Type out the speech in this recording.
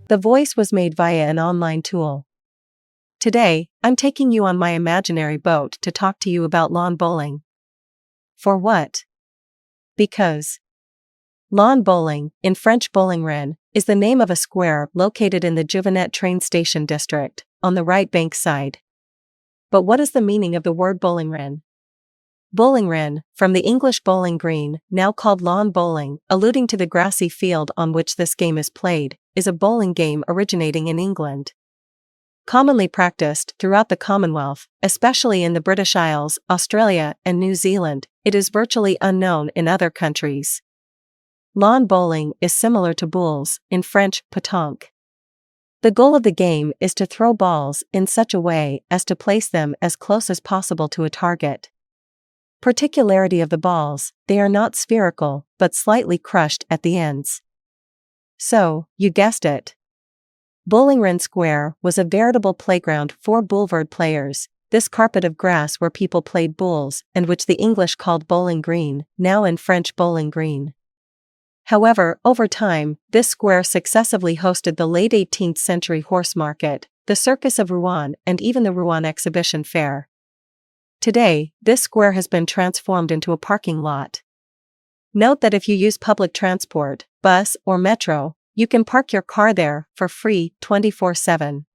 The voice was made via an online tool. Today, I'm taking you on my imaginary boat to talk to you about lawn bowling. For what? Because lawn bowling, in French Boulingrin, is the name of a square located in the Jouvenet train station district, on the right bank side. But what is the meaning of the word Boulingrin? Boulingrin, from the English bowling green, now called lawn bowling, alluding to the grassy field on which this game is played, is a bowling game originating in England. Commonly practiced throughout the Commonwealth, especially in the British Isles, Australia, and New Zealand, it is virtually unknown in other countries. Lawn bowling is similar to boules, in French, pétanque. The goal of the game is to throw balls in such a way as to place them as close as possible to a target. Particularity of the balls, they are not spherical, but slightly crushed at the ends. So, you guessed it. Boulingrin Square was a veritable playground for boulevard players, this carpet of grass where people played boules and which the English called bowling green, now in French bowling green. However, over time, this square successively hosted the late 18th century horse market, the Circus of Rouen, and even the Rouen Exhibition Fair. Today, this square has been transformed into a parking lot. Note that if you use public transport, bus or metro, you can park your car there for free 24/7.